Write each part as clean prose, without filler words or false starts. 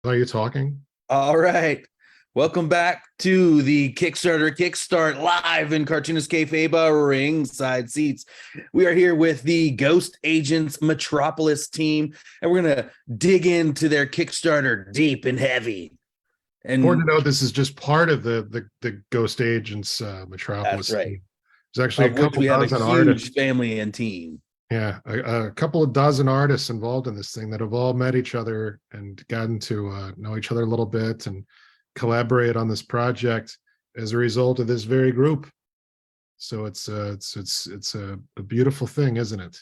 Are you talking? All right. Welcome back to the Kickstarter Kickstart live in Cartoonist Kayfabe ringside seats. We are here with the Ghost Agents Metropolis team, and we're going to dig into their Kickstarter deep and heavy. Important And to note, this is just part of the Ghost Agents that's Metropolis right. team. There's actually a Of which couple we have a dozen huge artists. family and team. Yeah, a couple of dozen artists involved in this thing that have all met each other and gotten to know each other a little bit and collaborate on this project as a result of this very group. So it's a beautiful thing, isn't it?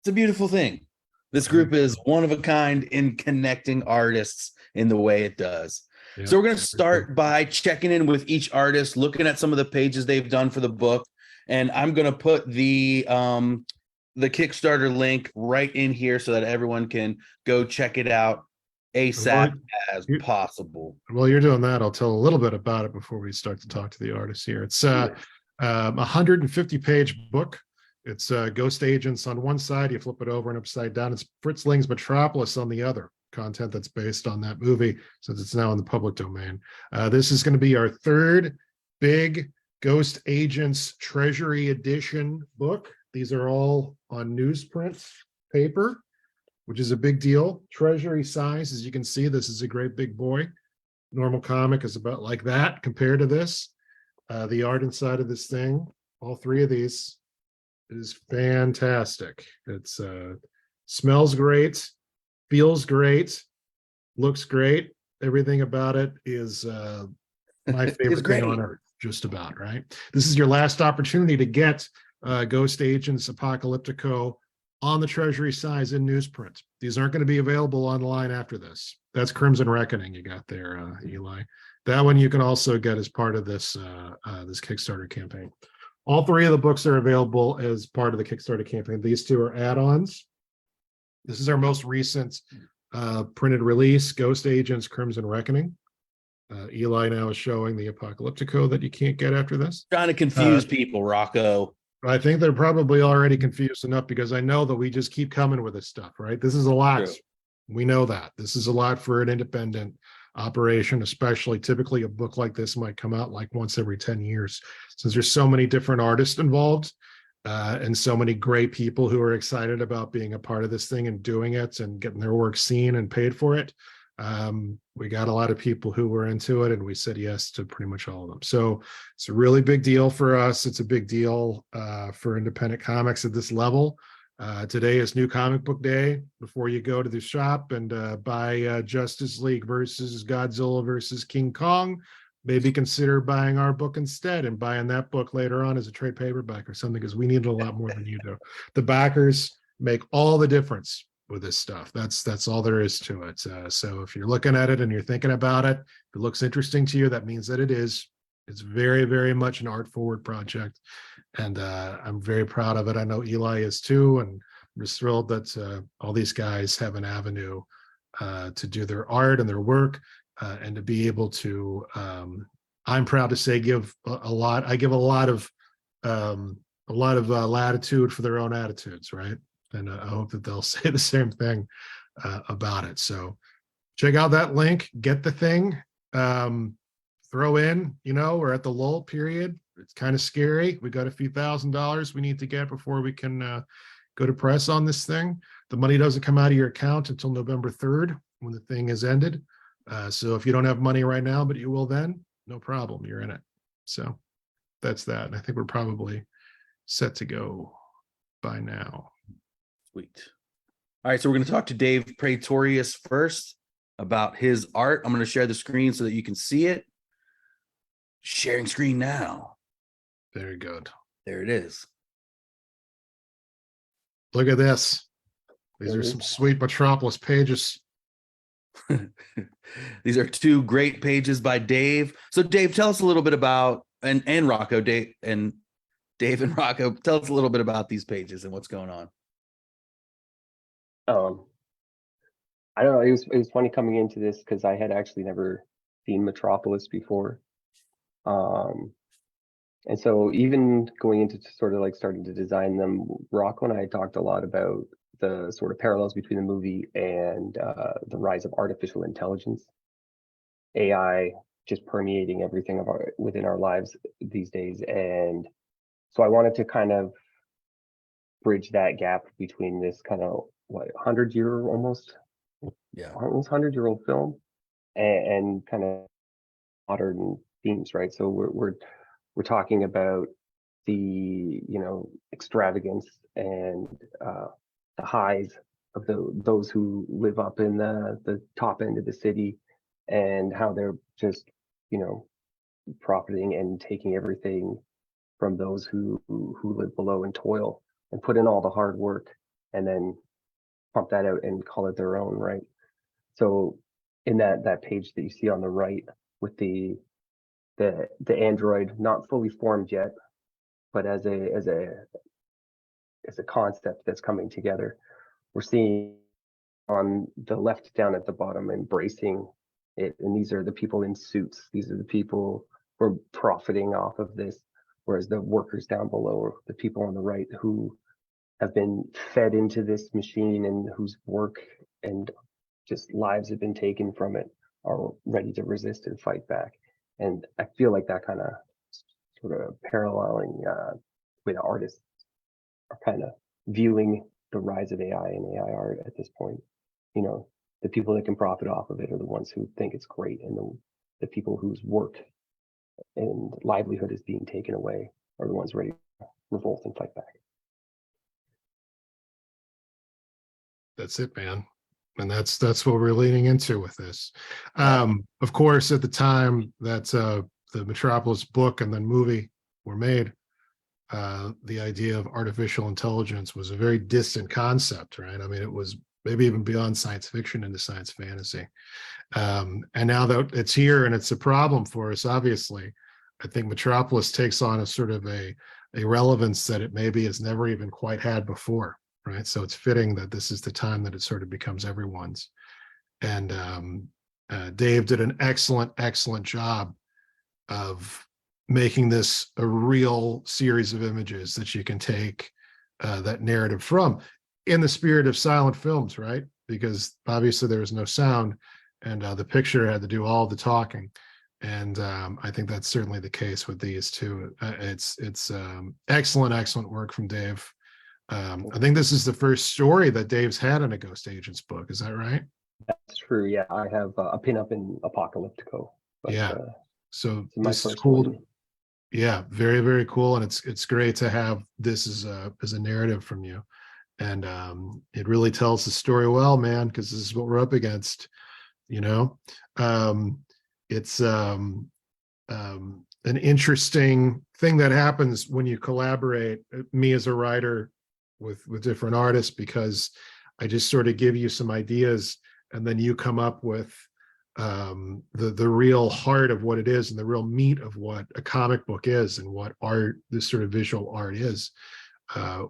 It's a beautiful thing. This group is one of a kind in connecting artists in the way it does. Yeah, So we're going to start by checking in with each artist, looking at some of the pages they've done for the book, and I'm going to put the Kickstarter link right in here so that everyone can go check it out ASAP as possible. While you're doing that, I'll tell a little bit about it before we start to talk to the artists here. It's a 150-page book. It's Ghost Agents on one side. You flip it over and upside down. It's Fritz Lang's Metropolis on the other. Content that's based on that movie, since it's now in the public domain. This is going to be our third big Ghost Agents Treasury Edition book. These are all on newsprint paper, which is a big deal. Treasury size, as you can see, this is a great big boy. Normal comic is about like that compared to this. The art inside of this thing, all three of these, is fantastic. It's smells great, feels great, looks great. Everything about it is my favorite thing on earth, just about, right? This is your last opportunity to get Ghost Agents Apocalyptico on the Treasury size in newsprint. These aren't going to be available online after this. That's Crimson Reckoning you got there, Eli. That one you can also get as part of this this Kickstarter campaign. All three of the books are available as part of the Kickstarter campaign. These two are add-ons. This is our most recent printed release, Ghost Agents Crimson Reckoning. Eli now is showing the Apocalyptico that you can't get after this. Trying to confuse people, Rocko. I think they're probably already confused enough because I know that we just keep coming with this stuff, right? This is a lot. True. We know that. This is a lot for an independent operation, especially typically a book like this might come out like once every 10 years. Since there's so many different artists involved and so many great people who are excited about being a part of this thing and doing it and getting their work seen and paid for it. We got a lot of people who were into it and we said yes to pretty much all of them. So it's a really big deal for us. It's a big deal for independent comics at this level. Today is New Comic Book Day. Before you go to the shop and buy Justice League versus Godzilla versus King Kong, maybe consider buying our book instead and buying that book later on as a trade paperback or something, because we need it a lot more than you do. The backers make all the difference with this stuff. That's all there is to it. So if you're looking at it and you're thinking about it, if it looks interesting to you, that means that it is. It's very, very much an art forward project. And I'm very proud of it. I know Eli is too. And I'm just thrilled that all these guys have an avenue to do their art and their work and to be able to, I'm proud to say, give a lot. I give a lot of latitude for their own attitudes, right? And I hope that they'll say the same thing about it. So check out that link, get the thing, throw in, we're at the lull period. It's kind of scary. We got a few $1,000s we need to get before we can go to press on this thing. The money doesn't come out of your account until November 3rd when the thing is ended. So if you don't have money right now, but you will then, no problem, you're in it. So that's that. And I think we're probably set to go by now. Sweet. All right, so we're going to talk to Dave Praetorius first about his art. I'm going to share the screen so that you can see it. Sharing screen now. Very good. There it is. Look at this. These are some sweet Metropolis pages. These are two great pages by Dave. So Dave, tell us a little bit about, and Rocko, Dave and Rocko, tell us a little bit about these pages and what's going on. I don't know. It was funny coming into this because I had actually never seen Metropolis before. And so even going into sort of like starting to design them, Rocko and I talked a lot about the sort of parallels between the movie and the rise of artificial intelligence, AI just permeating everything within our lives these days. And so I wanted to kind of bridge that gap between this kind of 100-year almost 100-year-old film and kind of modern themes, right? So we're talking about the extravagance and the highs of those who live up in the top end of the city, and how they're just profiting and taking everything from those who live below and toil and put in all the hard work and then pump that out and call it their own, right? So in that page that you see on the right with the android not fully formed yet, but as a concept that's coming together, we're seeing on the left down at the bottom embracing it, and these are the people in suits. These are the people who are profiting off of this, whereas the workers down below are the people on the right who have been fed into this machine and whose work and just lives have been taken from it, are ready to resist and fight back. And I feel like that kind of sort of paralleling with artists are kind of viewing the rise of AI and AI art at this point. The people that can profit off of it are the ones who think it's great, and the people whose work and livelihood is being taken away are the ones ready to revolt and fight back. That's it, man. And that's what we're leaning into with this. Of course, at the time that the Metropolis book and then movie were made, the idea of artificial intelligence was a very distant concept, right? I mean, it was maybe even beyond science fiction into science fantasy. And now that it's here and it's a problem for us, obviously, I think Metropolis takes on a sort of a relevance that it maybe has never even quite had before, right? So it's fitting that this is the time that it sort of becomes everyone's. And Dave did an excellent job of making this a real series of images that you can take that narrative from, in the spirit of silent films, right? Because obviously there was no sound, and the picture had to do all the talking. And I think that's certainly the case with these two. It's excellent work from Dave. I think this is the first story that Dave's had in a Ghost Agents book. Is that right? That's true. Yeah, I have a pin-up in Apocalyptico. But, yeah. So this is cool. One. Yeah, very cool. And it's great to have this as a narrative from you. And it really tells the story well, man, because this is what we're up against. It's an interesting thing that happens when you collaborate, me as a writer with different artists, because I just sort of give you some ideas and then you come up with the real heart of what it is and the real meat of what a comic book is and what art, this sort of visual art is,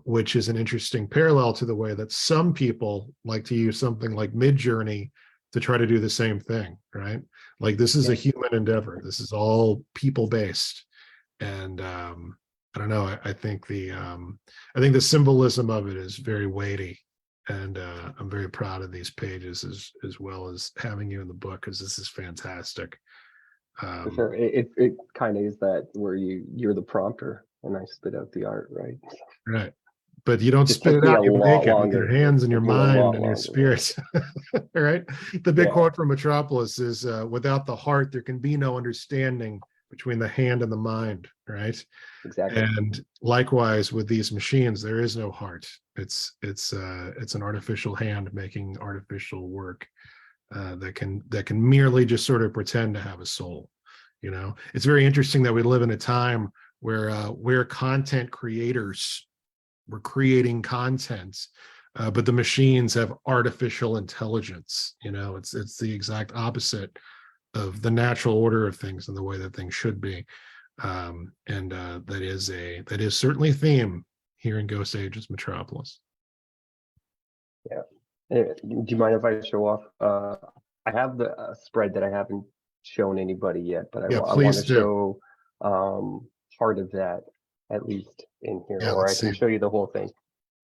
which is an interesting parallel to the way that some people like to use something like Midjourney to try to do the same thing, right? Like this is a human endeavor. This is all people-based. And I don't know, I think the symbolism of it is very weighty. And I'm very proud of these pages as well as having you in the book, because this is fantastic. For sure. It kind of is that where you're the prompter and I spit out the art, right? Right. But you don't Just spit it out, you make it with longer. your hands and your mind and your longer, spirit. Right? The big quote from Metropolis is, without the heart, there can be no understanding between the hand and the mind, right? Exactly. And likewise with these machines, there is no heart. It's an artificial hand making artificial work that can merely just sort of pretend to have a soul. It's very interesting that we live in a time where content creators were creating content, but the machines have artificial intelligence. It's the exact opposite of the natural order of things and the way that things should be. And that is certainly a theme here in Ghost Agents Metropolis. Yeah. Do you mind if I show off? I have the spread that I haven't shown anybody yet, but I want to show part of that at least in here, or I can show you the whole thing.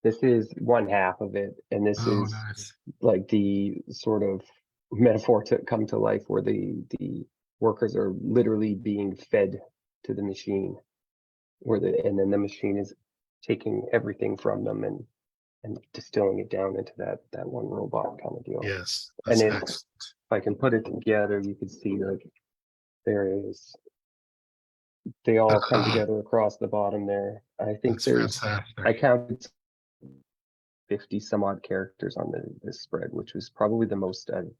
This is one half of it, and this Oh, is nice. like the sort of metaphor to come to life where the workers are literally being fed to the machine, and then the machine is taking everything from them and distilling it down into that one robot kind of deal. Yes, And that's then excellent. if I can put it together, you can see like they all come together across the bottom there. I think That's I fantastic. counted 50 some odd characters on this spread, which was probably the most I've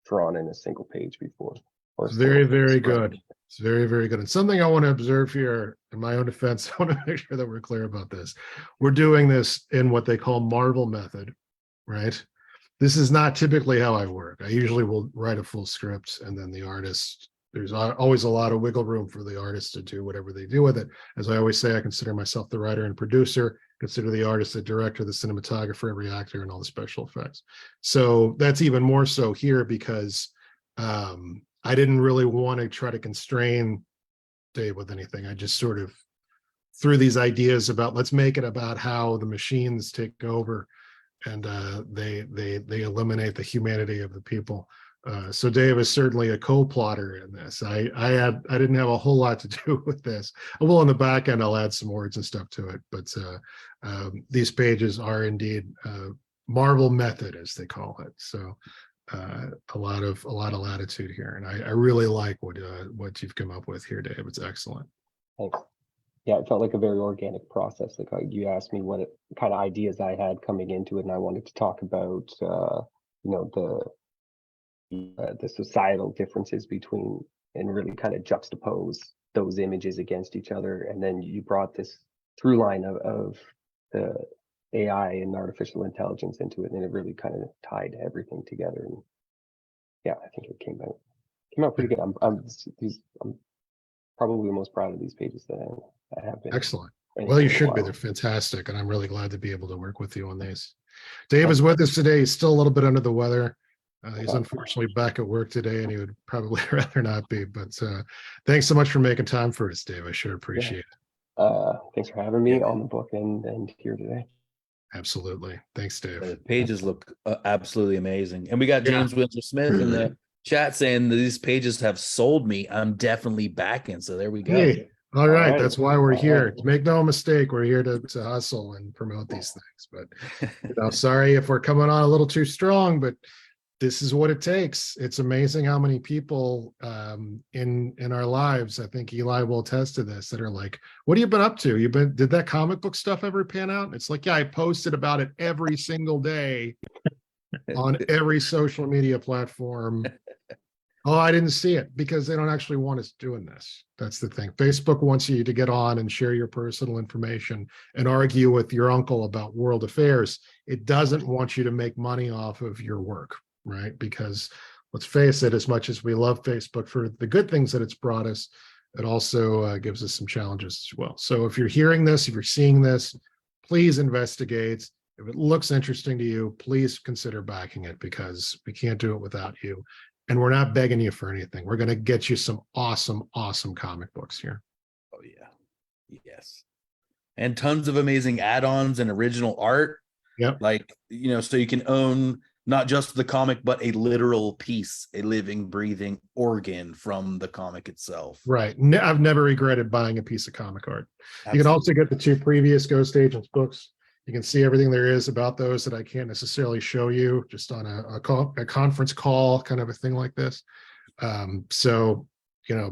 drawn in a single page before. Or a It's very, single very spread. good. It's very, very good. And something I want to observe here, in my own defense, I want to make sure that we're clear about this. We're doing this in what they call Marvel method, right? This is not typically how I work. I usually will write a full script and then the artist, there's always a lot of wiggle room for the artist to do whatever they do with it. As I always say, I consider myself the writer and producer, consider the artist, the director, the cinematographer, every actor, and all the special effects. So that's even more so here because I didn't really want to try to constrain Dave with anything. I just sort of threw these ideas about, let's make it about how the machines take over and they eliminate the humanity of the people. So Dave is certainly a co-plotter in this. I didn't have a whole lot to do with this. Well, on the back end, I'll add some words and stuff to it. But these pages are indeed Marvel method, as they call it. So a lot of latitude here, and I really like what you've come up with here, Dave. It's excellent. Thanks. Yeah, it felt like a very organic process. Like you asked me what kind of ideas I had coming into it, and I wanted to talk about the societal differences between, and really kind of juxtapose those images against each other. And then you brought this through line of the AI and artificial intelligence into it, and it really kind of tied everything together. And yeah, I think it came out pretty good. I'm probably the most proud of these pages that I have been. Excellent. Well, you should be. They're fantastic, and I'm really glad to be able to work with you on these. Dave is with us today. He's still a little bit under the weather. He's unfortunately back at work today, and he would probably rather not be. But thanks so much for making time for us, Dave. I sure appreciate it. Thanks for having me on the book and here today. Absolutely. Thanks, Dave. The pages look absolutely amazing. And we got James Winter Smith in the chat saying that these pages have sold me. I'm definitely backing. So there we go. Hey, all right. That's why we're here. Make no mistake, we're here to hustle and promote these things. But sorry if we're coming on a little too strong, but this is what it takes. It's amazing how many people in our lives, I think Eli will attest to this, that are like, what have you been up to? Did that comic book stuff ever pan out? It's like, yeah, I posted about it every single day on every social media platform. Oh, I didn't see it, because they don't actually want us doing this. That's the thing. Facebook wants you to get on and share your personal information and argue with your uncle about world affairs. It doesn't want you to make money off of your work, right? Because let's face it, as much as we love Facebook for the good things that it's brought us, it also gives us some challenges as well. So if you're hearing this, if you're seeing this, please investigate. If it looks interesting to you, please consider backing it, because we can't do it without you. And we're not begging you for anything. We're going to get you some awesome, awesome comic books here. Oh, yeah. Yes. And tons of amazing add-ons and original art. Yep. Like, so you can own not just the comic, but a literal piece, a living, breathing organ from the comic itself. Right. I've never regretted buying a piece of comic art. Absolutely. You can also get the 2 previous Ghost Agents books. You can see everything there is about those that I can't necessarily show you just on a conference call, kind of a thing like this. So,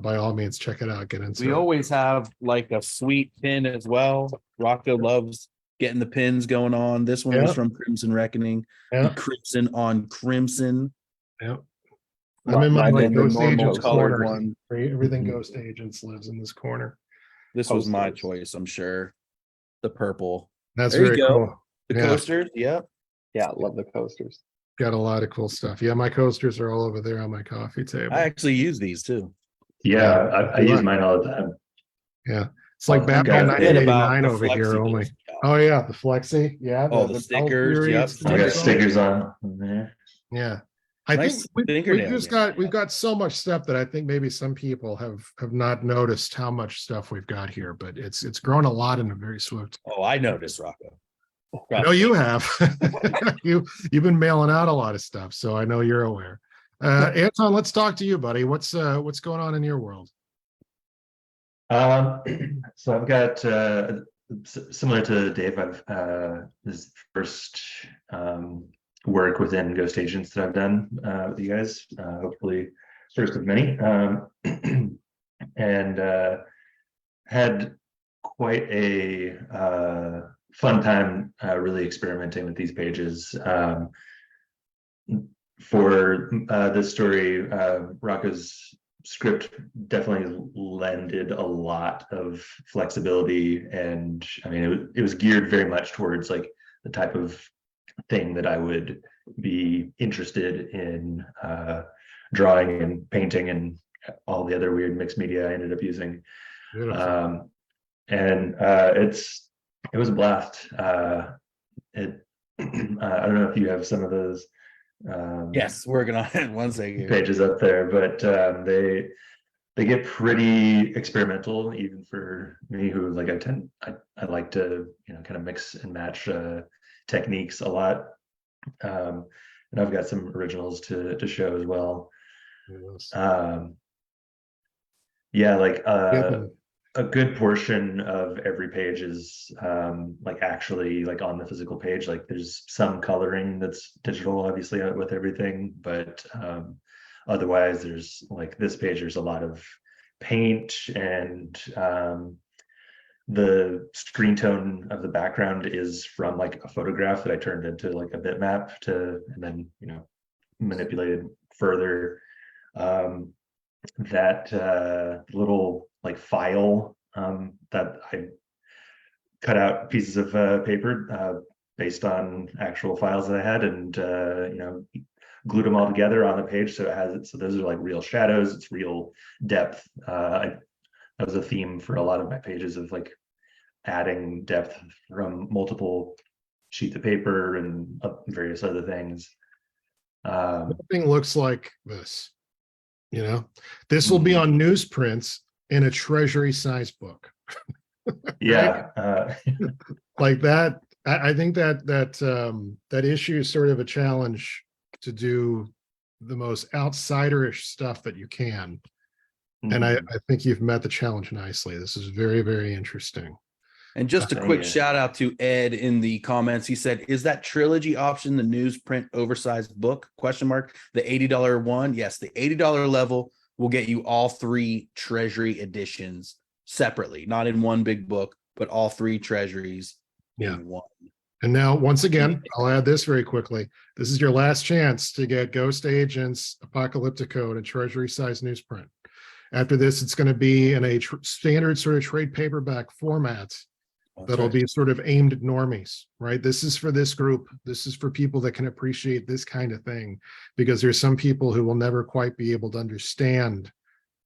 by all means, check it out. Get into it. We always have like a sweet pin as well. Rocko loves getting the pins going on. This one was from Crimson Reckoning. Yeah. Crimson on Crimson. Yeah. I'm in my Ghost Agents corner. One. Everything Ghost Agents lives in this corner. This was my choice, I'm sure. The purple. That's very cool. The coasters, yeah. Yeah, I love the coasters. Got a lot of cool stuff. Yeah, my coasters are all over there on my coffee table. I actually use these too. Yeah, I use mine all the time. Yeah. It's like Batman 1989 over here only. Oh yeah, the Flexi. Yeah. The stickers. Yep. I got stickers on there. Yeah. I think we've got so much stuff that I think maybe some people have not noticed how much stuff we've got here, but it's grown a lot in a very swift. Oh, I noticed, Rocko. I know you have. You've been mailing out a lot of stuff, so I know you're aware. Anton, let's talk to you, buddy. What's going on in your world? So I've got similar to Dave. I've this first work within Ghost Agents that I've done with you guys. Hopefully, first of many. And had quite a fun time really experimenting with these pages. For this story, Rocko's script definitely lended a lot of flexibility, and I mean it was geared very much towards like the type of thing that I would be interested in drawing and painting and all the other weird mixed media I ended up using. And it was a blast. I don't know if you have some of those Yes, working on it. One second. pages up there, but they get pretty experimental even for me, who like I like to kind of mix and match techniques a lot. And I've got some originals to show as well. Yes. Yeah, like a good portion of every page is like actually like on the physical page. Like there's some coloring that's digital, obviously, with everything, but otherwise there's like this page, there's a lot of paint, and the screen tone of the background is from like a photograph that I turned into like a bitmap and then manipulated further. That little like file that I cut out pieces of paper based on actual files that I had, and glued them all together on the page, so it has it. So those are like real shadows. It's real depth. That was a theme for a lot of my pages, of like adding depth from multiple sheets of paper and various other things. Nothing looks like this. This will be on newsprints in a treasury size book. Yeah. Like that. I think that issue is sort of a challenge to do the most outsiderish stuff that you can. And I think you've met the challenge nicely. This is very, very interesting. And just a quick shout out to Ed in the comments. He said, "Is that trilogy option the newsprint oversized book? ? The $80 one?" Yes, the $80 level will get you all 3 treasury editions separately, not in one big book, but all 3 treasuries in one. And now, once again, I'll add this very quickly. This is your last chance to get Ghost Agents Apocalyptico in a treasury size newsprint. After this, it's going to be in a standard sort of trade paperback format. That'll be sort of aimed at normies, right? This is for this group. This is for people that can appreciate this kind of thing, because there's some people who will never quite be able to understand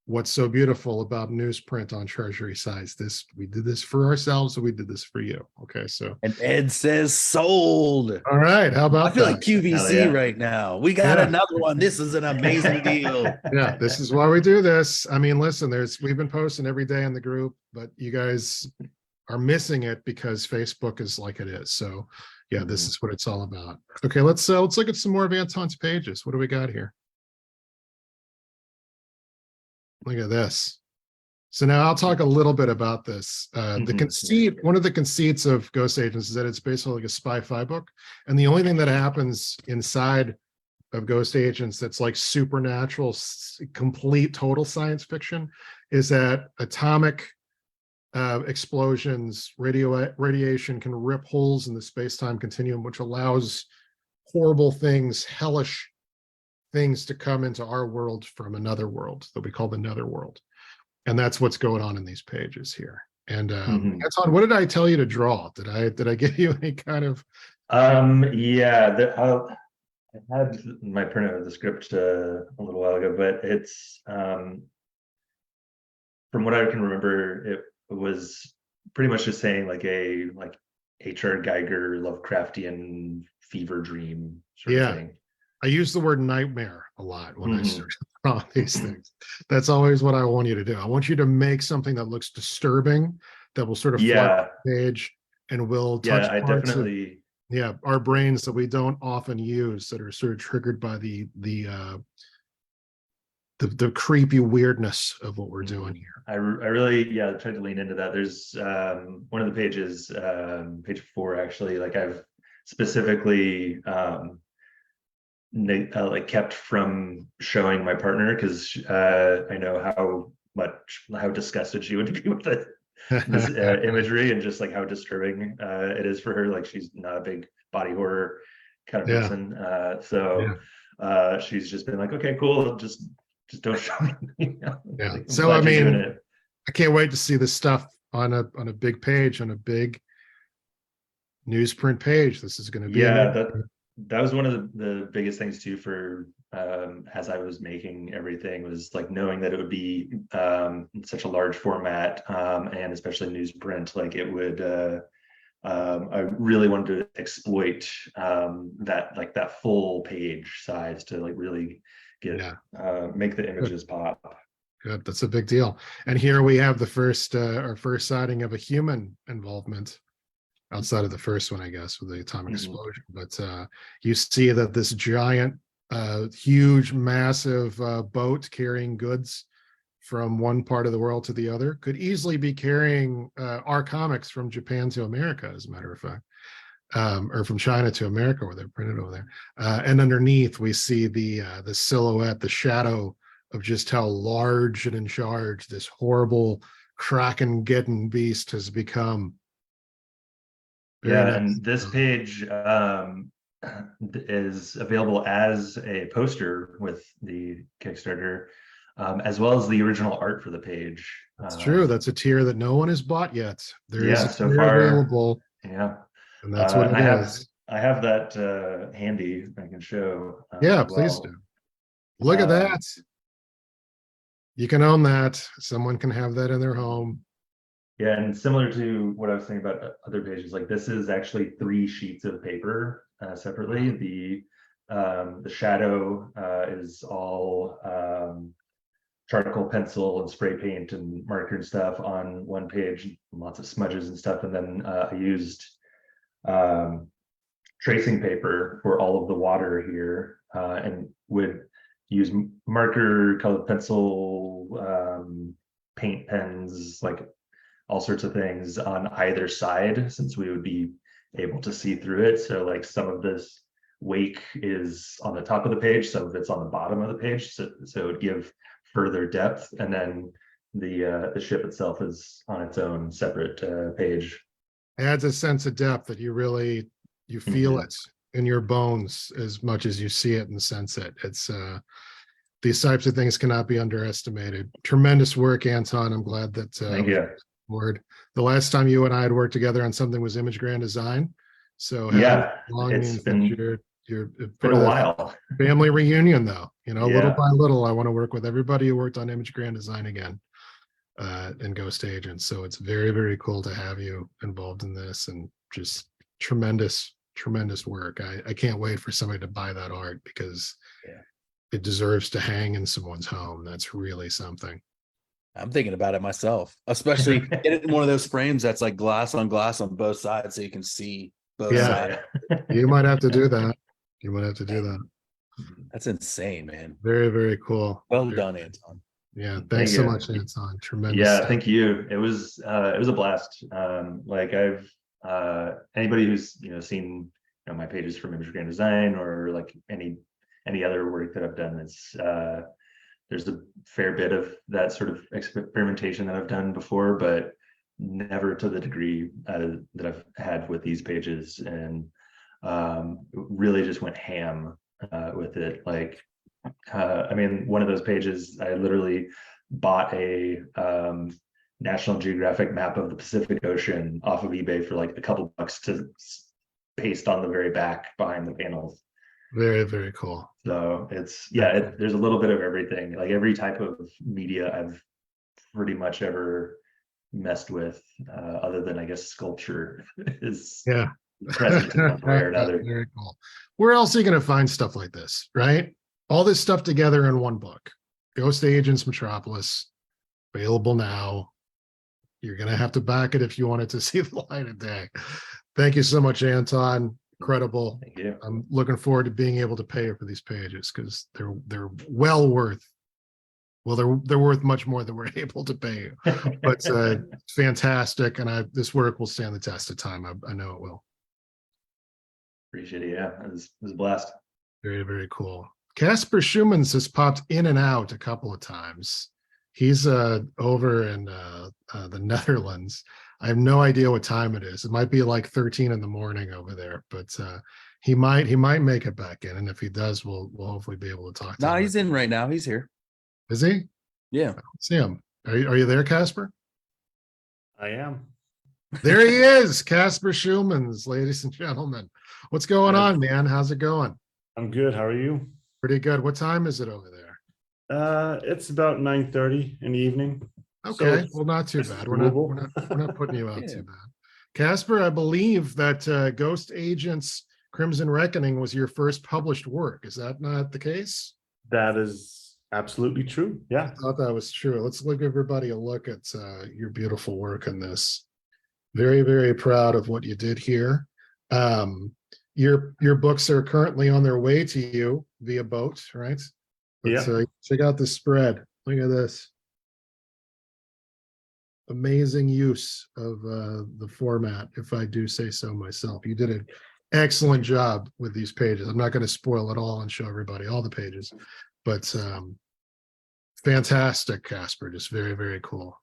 what's so beautiful about newsprint on treasury size. We did this for ourselves, so we did this for you. Okay, so. And Ed says sold. All right, how about I feel that? like QVC right now. We got another one. This is an amazing deal. Yeah, this is why we do this. I mean, listen, we've been posting every day in the group, but you guys are missing it because Facebook is like it is. So yeah, this is what it's all about. Okay, let's look at some more of Anton's pages. What do we got here? Look at this. So now I'll talk a little bit about this. The conceit, one of the conceits of Ghost Agents is that it's basically like a spy-fi book. And the only thing that happens inside of Ghost Agents that's like supernatural, complete, total science fiction is that atomic explosions, radiation can rip holes in the space-time continuum, which allows horrible things, hellish things to come into our world from another world that we call the netherworld. And that's what's going on in these pages here. And Anton, what did I tell you to draw? Did I give you any kind of yeah, I had my printout of the script a little while ago, but it's from what I can remember, it was pretty much just saying like a H.R. Geiger Lovecraftian fever dream sort of thing. I use the word nightmare a lot when I start drawing these things. That's always what I want you to do. I want you to make something that looks disturbing, that will sort of flood the page, and we'll touch I parts of definitely. our brains that we don't often use, that are sort of triggered by the creepy weirdness of what we're doing here. I really tried to lean into that. There's one of the pages, page 4 actually, like I've specifically like kept from showing my partner, because I know how disgusted she would be with this imagery, and just like how disturbing it is for her. Like she's not a big body horror kind of person, so she's just been like, okay, cool, just don't show me. Yeah. Like, So I glad you're doing mean, it. I can't wait to see this stuff on a big page, on a big newsprint page. This is going to be That was one of the biggest things too for as I was making everything, was like knowing that it would be in such a large format, and especially newsprint. Like it would I really wanted to exploit that full page size to like really get make the images pop. Good. That's a big deal. And here we have the first our first sighting of a human involvement, outside of the first one, I guess, with the atomic explosion. But you see that this giant, huge, massive boat carrying goods from one part of the world to the other could easily be carrying our comics from Japan to America, as a matter of fact, or from China to America, where they're printed over there. And underneath, we see the silhouette, the shadow of just how large and in charge this horrible Kraken-Geddon beast has become. Very nice. And this page is available as a poster with the Kickstarter, as well as the original art for the page. That's true. That's a tier that no one has bought yet. There is a so tier far available. Yeah, And that's what it is. I have that handy. I can show. Please do. Look at that. You can own that. Someone can have that in their home. Yeah, and similar to what I was saying about other pages, like this is actually 3 sheets of paper separately. The shadow is all charcoal pencil and spray paint and marker and stuff on one page, lots of smudges and stuff. And then I used tracing paper for all of the water here, and would use marker, colored pencil, paint pens, like all sorts of things on either side, since we would be able to see through it. So like some of this wake is on the top of the page, some of it's on the bottom of the page, so it would give further depth. And then the ship itself is on its own separate page. Adds a sense of depth that you feel it in your bones as much as you see it and sense it. It's these types of things cannot be underestimated. Tremendous work, Anton. I'm glad that Thank you. The last time you and I had worked together on something was Image Grand Design. So it's been you're been a while. Family reunion, though. Little by little, I want to work with everybody who worked on Image Grand Design again, and Ghost Agents. So it's very, very cool to have you involved in this, and just tremendous work. I can't wait for somebody to buy that art, because it deserves to hang in someone's home. That's really something. I'm thinking about it myself, especially get it in one of those frames that's like glass on both sides, so you can see both sides. You might have to do that. You might have to do that. That's insane, man. Very, very cool. Well done, Anton. Yeah, thanks so much, Anton. Tremendous. Yeah, stuff. thank you. It was a blast. Like I've anybody who's seen my pages from Image Grand Design, or like any other work that I've done, it's there's a fair bit of that sort of experimentation that I've done before, but never to the degree that I've had with these pages. And really just went ham with it. Like, I mean, one of those pages, I literally bought a National Geographic map of the Pacific Ocean off of eBay for like a couple bucks to paste on the very back behind the panels. Very, very cool. So it's there's a little bit of everything. Like every type of media I've pretty much ever messed with, other than I guess sculpture is present in one way or another. Very cool. Where else are you going to find stuff like this, right? All this stuff together in one book. Ghost Agents Metropolis, available now. You're going to have to back it if you want it to see the light of day. Thank you so much, Anton. Incredible. Thank you. I'm looking forward to being able to pay you for these pages because they're well worth. Well, they're worth much more than we're able to pay you. But fantastic, and this work will stand the test of time. I know it will. Appreciate it. Yeah, it was a blast. Very, very cool. Caspar Shumans has popped in and out a couple of times. He's over in the Netherlands. I have no idea what time it is. It might be like 13 in the morning over there, but he might make it back in. And if he does, we'll hopefully be able to talk to him. No, he's in right now. He's here. Is he? Yeah. I don't see him. Are you there, Caspar? I am. There he is, Caspar Shumans, ladies and gentlemen. What's going on, man? How's it going? I'm good. How are you? Pretty good. What time is it over there? It's about 9:30 in the evening. Okay, So well, not too it's bad. We're not doable. putting you out Yeah. too bad. Caspar, I believe that Ghost Agents Crimson Reckoning was your first published work. Is that not the case? That is absolutely true. I Yeah. thought that was true. Let's give everybody a look at your beautiful work in this. Very, very proud of what you did here. Your books are currently on their way to you via boat, right? But Yeah. check out the spread. Look at this. Amazing use of the format, if I do say so myself. You did an excellent job with these pages. I'm not going to spoil it all and show everybody all the pages, but fantastic, Caspar. Just very, very cool.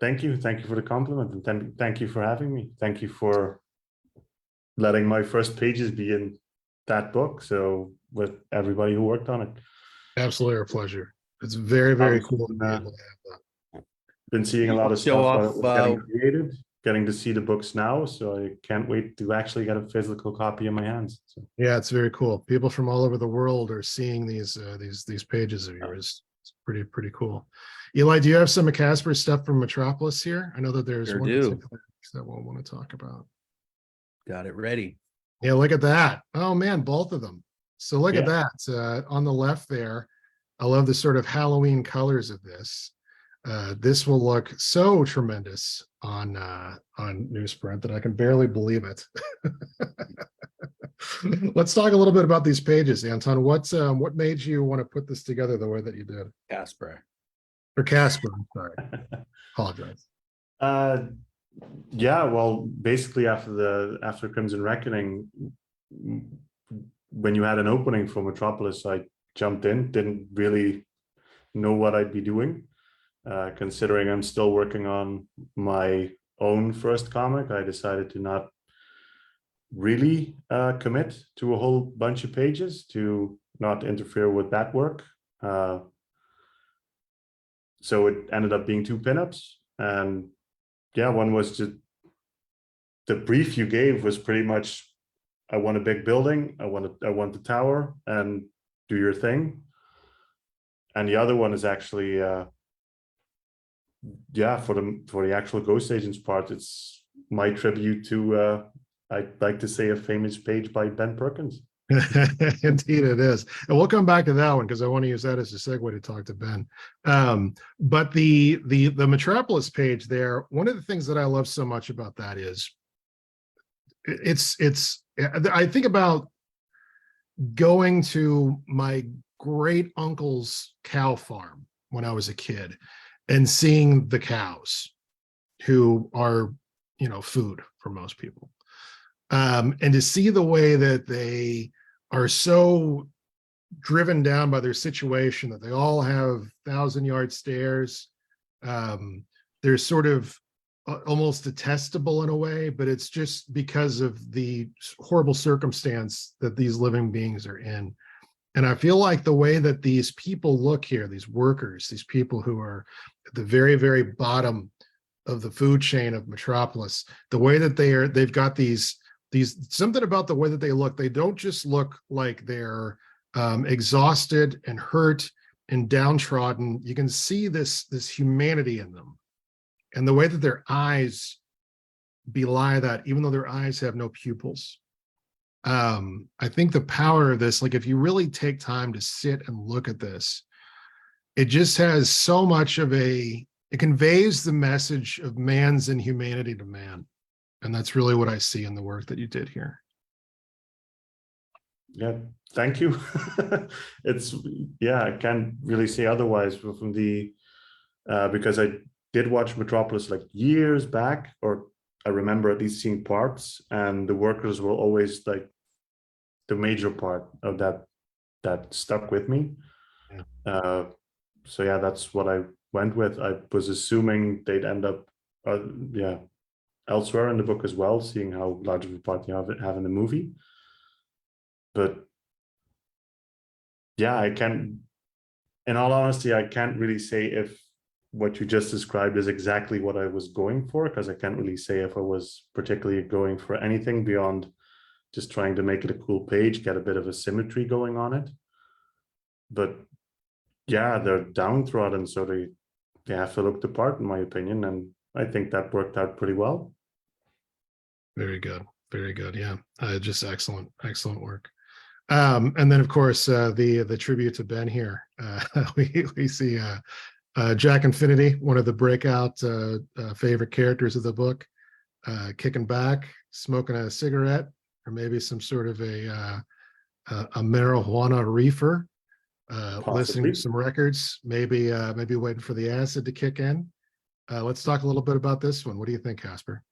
Thank you. Thank you for the compliment, and thank you for having me. Thank you for letting my first pages be in that book. So with everybody who worked on it. Absolutely a pleasure. It's very, very cool to be able to have that. Been seeing a lot of Show stuff off, getting created, getting to see the books now. So I can't wait to actually get a physical copy in my hands. So. Yeah, it's very cool. People from all over the world are seeing these pages of yours. It's pretty cool. Eli, do you have some of Caspar's stuff from Metropolis here? I know that there's Sure one do. particular that we'll want to talk about. Got it ready. Yeah, look at that. Oh man, both of them. So look at Yeah. that. On the left there, I love the sort of Halloween colors of this. This will look so tremendous on newsprint that I can barely believe it. Let's talk a little bit about these pages, Anton. What made you want to put this together the way that you did? Caspar. Or Caspar, I'm sorry. Apologize. Yeah, well, basically after Crimson Reckoning, when you had an opening for Metropolis, I jumped in, didn't really know what I'd be doing. Considering I'm still working on my own first comic, I decided to not really commit to a whole bunch of pages, to not interfere with that work. So it ended up being 2 pinups, and yeah, one was just the brief you gave was pretty much, I want a big building, I want the tower, and do your thing. And the other one is actually yeah, for the actual Ghost Agents part, it's my tribute to I'd like to say a famous page by Ben Perkins. Indeed it is. And we'll come back to that one because I want to use that as a segue to talk to Ben. But the Metropolis page there, one of the things that I love so much about that is I think about going to my great uncle's cow farm when I was a kid and seeing the cows who are, food for most people. And to see the way that they are so driven down by their situation that they all have 1,000-yard stares. They're sort of almost detestable in a way, but it's just because of the horrible circumstance that these living beings are in. And I feel like the way that these people look here, these workers, these people who are at the very, very bottom of the food chain of Metropolis, the way that they've got these something about the way that they look. They don't just look like they're exhausted and hurt and downtrodden. You can see this humanity in them, and the way that their eyes belie that, even though their eyes have no pupils. I think the power of this, like if you really take time to sit and look at this, it just has so much of a it conveys the message of man's inhumanity to man. And that's really what I see in the work that you did here. Yeah, thank you. It's, yeah, I can't really say otherwise from the because I did watch Metropolis like years back, or I remember at least seeing parts, and the workers were always like the major part of that stuck with me. Yeah. So yeah, that's what I went with. I was assuming they'd end up yeah, elsewhere in the book as well, seeing how large of a part you have in the movie. But yeah, I can't, in all honesty, I can't really say if what you just described is exactly what I was going for, because I can't really say if I was particularly going for anything beyond just trying to make it a cool page, get a bit of a symmetry going on it. But yeah, they're downtrodden, so they have to look the part, in my opinion, and I think that worked out pretty well. Very good. Very good. Yeah. Just excellent work. And then of course, the tribute to Ben here. We see Jack Infinity, one of the breakout favorite characters of the book, kicking back, smoking a cigarette, or maybe some sort of a marijuana reefer, listening to some records, maybe waiting for the acid to kick in. Let's talk a little bit about this one. What do you think, Caspar?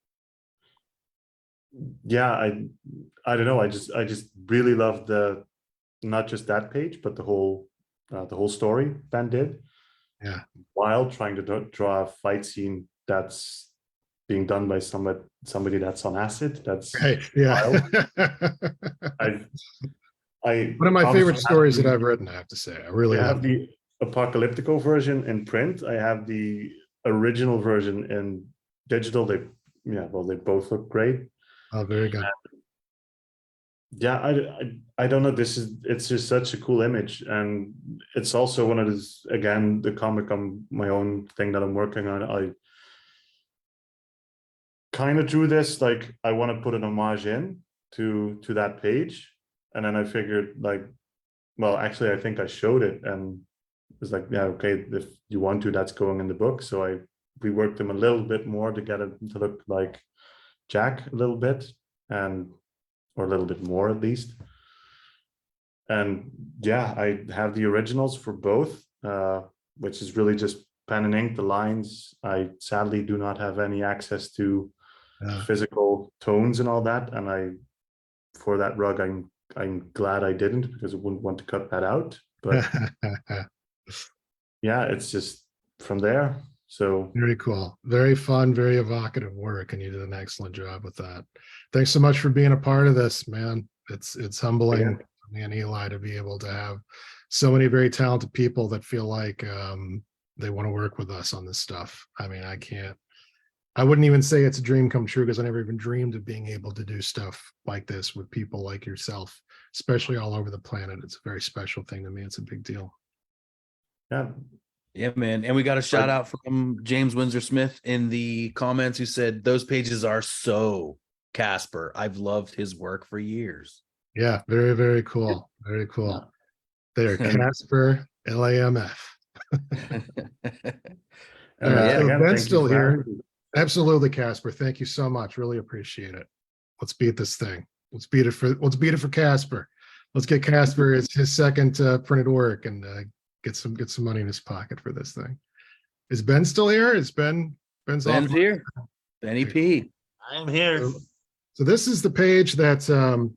Yeah, I don't know. I just really love not just that page, but the whole story Ben did. Yeah. While trying to draw a fight scene that's being done by somebody that's on acid. That's right. Yeah. One of my favorite stories that I've written, I have to say. I really have the Apocalyptico version in print. I have the original version in digital. They both look great. Oh, very good. Yeah, I don't know. It's just such a cool image, and it's also one of those, again, the comic on my own thing that I'm working on. I kind of drew this like I want to put an homage in to that page, and then I figured like, well, actually, I think I showed it, and it was like, yeah, okay, if you want to, that's going in the book. So I reworked them a little bit more to get it to look like Jack a little bit, or a little bit more at least. And yeah, I have the originals for both, which is really just pen and ink, the lines. I sadly do not have any access to physical tones and all that. And for that rug, I'm glad I didn't, because I wouldn't want to cut that out. But yeah, it's just from there. So very cool, very fun, very evocative work, and you did an excellent job with that. Thanks so much for being a part of this, man. It's humbling for me and Eli to be able to have so many very talented people that feel like they want to work with us on this stuff. I mean, I wouldn't even say it's a dream come true, because I never even dreamed of being able to do stuff like this with people like yourself, especially all over the planet. It's a very special thing to me. It's a big deal. Yeah, man. And we got a shout out from James Windsor Smith in the comments, who said those pages are so Caspar. I've loved his work for years. Yeah, very, very cool. Very cool. They're Caspar LAMF. All right, so Ben's still here. Absolutely, Caspar. Thank you so much. Really appreciate it. Let's beat this thing. Let's beat it for Caspar. Let's get Caspar his second printed work, and get some money in his pocket for this thing. Is Ben still here? Ben's here? Benny P. I'm here. So this is the page that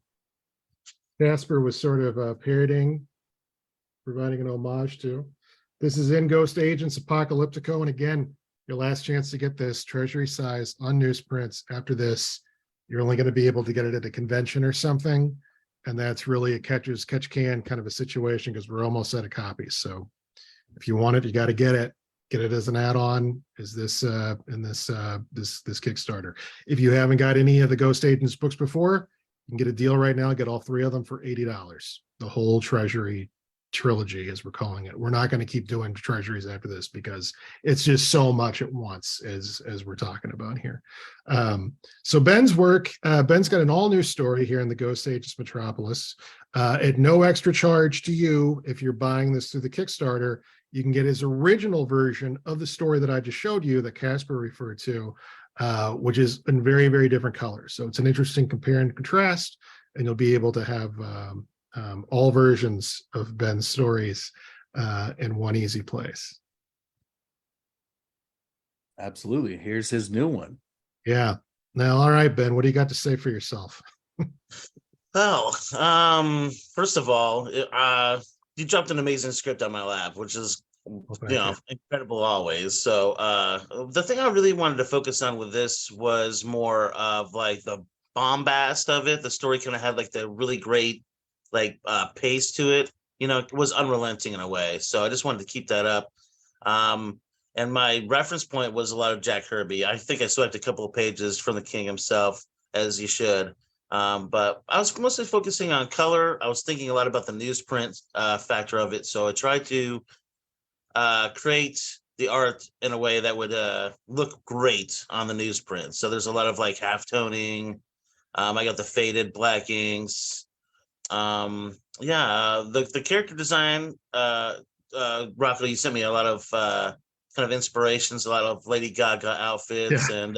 Caspar was sort of parodying, providing an homage to. This is in Ghost Agents Apocalyptico, and again, your last chance to get this treasury size on newsprints. After this, you're only going to be able to get it at a convention or something. And that's really a catch can kind of a situation, because we're almost out of copies. So if you want it, you got to get it as an add-on. Is this in this Kickstarter? If you haven't got any of the Ghost Agents books before, you can get a deal right now. Get all 3 of them for $80. The whole treasury trilogy, as we're calling it. We're not going to keep doing treasuries after this, because it's just so much at once, as we're talking about here. So Ben's work, Ben's got an all new story here in the Ghost Agents Metropolis, at no extra charge to you. If you're buying this through the Kickstarter, you can get his original version of the story that I just showed you that Caspar referred to, which is in very, very different colors. So it's an interesting compare and contrast, and you'll be able to have all versions of Ben's stories in one easy place. Absolutely. Here's his new one. Yeah. Now, all right, Ben, what do you got to say for yourself? Well, first of all, you dropped an amazing script on my lap, which is incredible always. So the thing I really wanted to focus on with this was more of like the bombast of it. The story kind of had like the really great pace to it. It was unrelenting in a way. So I just wanted to keep that up. And my reference point was a lot of Jack Kirby. I think I swiped a couple of pages from the king himself, as you should. But I was mostly focusing on color. I was thinking a lot about the newsprint factor of it. So I tried to create the art in a way that would look great on the newsprint. So there's a lot of like half toning. I got the faded black inks. The character design, Rocko, you sent me a lot of kind of inspirations, a lot of Lady Gaga outfits and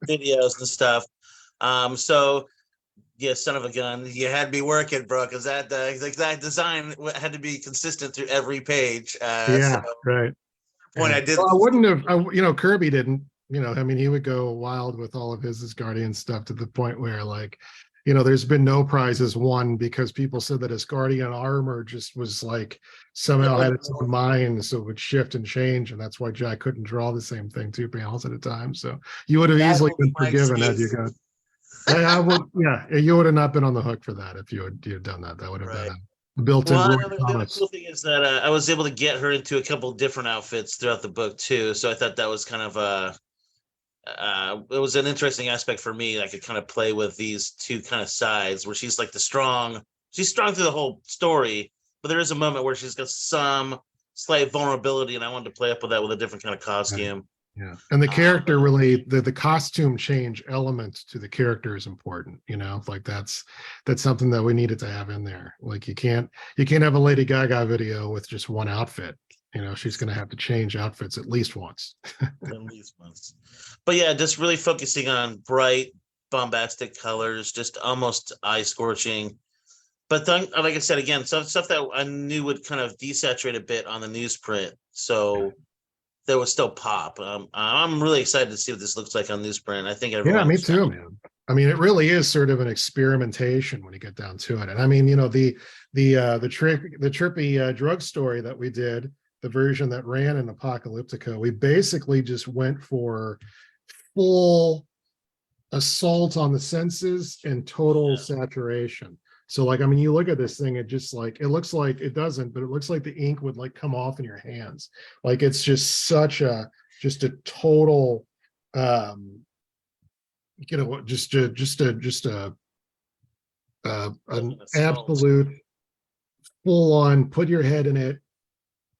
videos and stuff. So yeah, son of a gun, you had me working, bro, because that design had to be consistent through every page. Right. Point I did. Well, I wouldn't have. Kirby didn't. I mean, he would go wild with all of his Asgardian stuff to the point where, there's been no prizes won because people said that Asgardian armor just was somehow had its own mind, so it would shift and change, and that's why Jack couldn't draw the same thing 2 panels at a time. So you would have easily been forgiven had you got. You would have not been on the hook for that if you had done that. That would have been a built-in. Well, the other cool thing is that I was able to get her into a couple different outfits throughout the book too. So I thought that was kind of it was an interesting aspect for me. I could kind of play with these two kind of sides where she's like she's strong through the whole story, but there is a moment where she's got some slight vulnerability, and I wanted to play up with that with a different kind of costume. Yeah, and the character really, the costume change element to the character is important. That's something that we needed to have in there. You can't have a Lady Gaga video with just one outfit. She's going to have to change outfits at least once. At least once. But yeah, just really focusing on bright, bombastic colors, just almost eye scorching. But then, like I said, again, some stuff that I knew would kind of desaturate a bit on the newsprint. So there was still pop. I'm really excited to see what this looks like on newsprint. I think everyone. Yeah, me too, man. I mean, it really is sort of an experimentation when you get down to it. And I mean, the trippy drug story that we did, the version that ran in Apocalyptica, we basically just went for full assault on the senses and total saturation. So you look at this thing, it just it looks like it doesn't, but it looks like the ink would come off in your hands. It's just such a total an absolute full on put your head in it,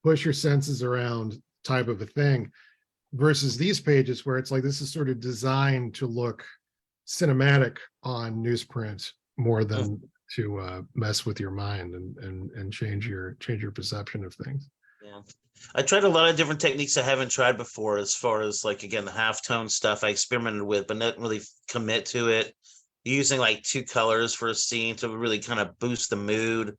push your senses around type of a thing, versus these pages where it's this is sort of designed to look cinematic on newsprint more than to mess with your mind and change your perception of things. Yeah, I tried a lot of different techniques I haven't tried before, as far as again, the halftone stuff I experimented with, but not really commit to it. Using 2 colors for a scene to really kind of boost the mood.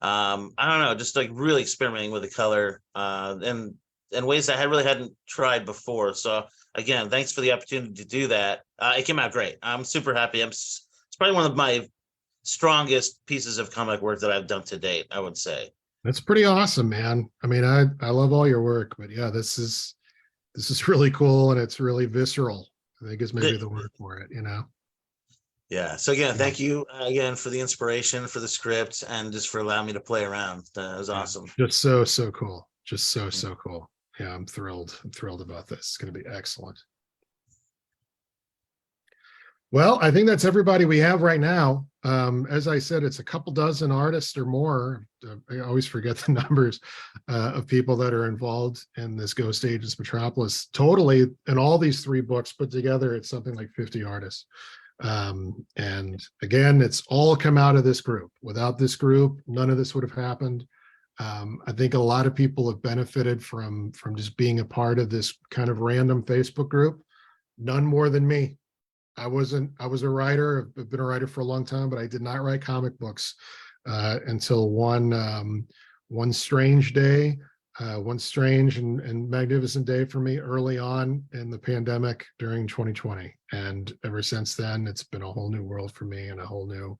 I don't know, just really experimenting with the color and ways I hadn't tried before. So again, thanks for the opportunity to do that. It came out great. I'm super happy. It's probably one of my strongest pieces of comic work that I've done to date, I would say. That's pretty awesome, man. I mean, I love all your work, but yeah, this is really cool, and it's really visceral, I think is maybe the word for it, Yeah. So again, thank you again for the inspiration, for the script, and just for allowing me to play around. It was awesome. Just so cool. Just so cool. Yeah, I'm thrilled. I'm thrilled about this. It's going to be excellent. Well, I think that's everybody we have right now. As I said, it's a couple dozen artists or more. I always forget the numbers of people that are involved in this Ghost Agents Metropolis. Totally, in all these 3 books put together, it's something like 50 artists. And again, it's all come out of this group. Without this group, none of this would have happened. I think a lot of people have benefited from just being a part of this kind of random Facebook group. None more than me. I was a writer. I've been a writer for a long time, but I did not write comic books until one strange day, one strange and magnificent day for me early on in the pandemic during 2020. And ever since then, it's been a whole new world for me and a whole new,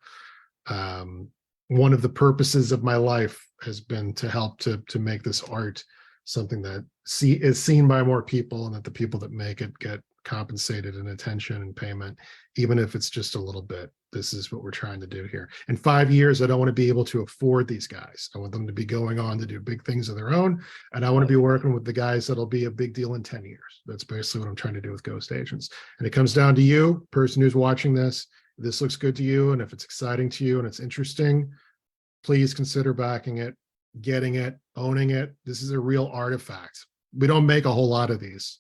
one of the purposes of my life has been to help to make this art something that is seen by more people, and that the people that make it get compensated in attention and payment, even if it's just a little bit. This is what we're trying to do here. In 5 years, I don't want to be able to afford these guys. I want them to be going on to do big things of their own. And I want to be working with the guys that'll be a big deal in 10 years. That's basically what I'm trying to do with Ghost Agents. And it comes down to you, person who's watching this. If this looks good to you, and if it's exciting to you and it's interesting, please consider backing it, getting it, owning it. This is a real artifact. We don't make a whole lot of these.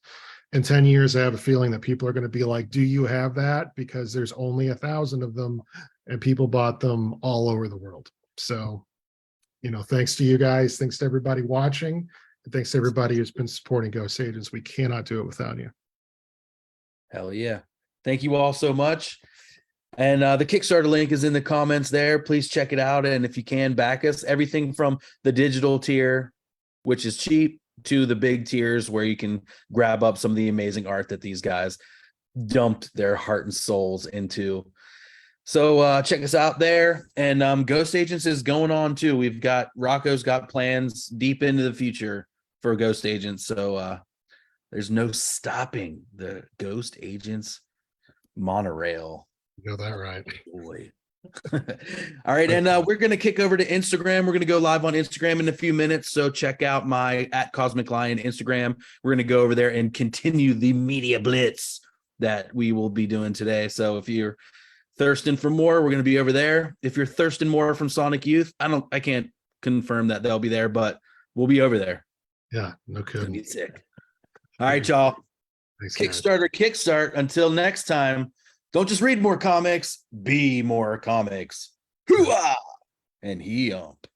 In 10 years, I have a feeling that people are going to be like, do you have that? Because there's only 1,000 of them and people bought them all over the world. So, thanks to you guys. Thanks to everybody watching. And thanks to everybody who's been supporting Ghost Agents. We cannot do it without you. Hell yeah. Thank you all so much. And the Kickstarter link is in the comments there. Please check it out. And if you can, back us. Everything from the digital tier, which is cheap, to the big tiers where you can grab up some of the amazing art that these guys dumped their heart and souls into. So check us out there. And Ghost Agents is going on too. Rocko's got plans deep into the future for Ghost Agents. So there's no stopping the Ghost Agents monorail. You know that right. Boy. All right, and we're going to kick over to Instagram. We're going to go live on Instagram in a few minutes, so check out my @CosmicLion Instagram. We're going to go over there and continue the media blitz that we will be doing today. So if you're thirsting for more, we're going to be over there. If you're thirsting more from Sonic Youth, I can't confirm that they'll be there, but we'll be over there. Yeah, no It's going to kidding. be sick. All right, y'all. Thanks, guys. Kickstarter Kickstart. Until next time. Don't just read more comics, be more comics. Hoo-ah! And he-ump.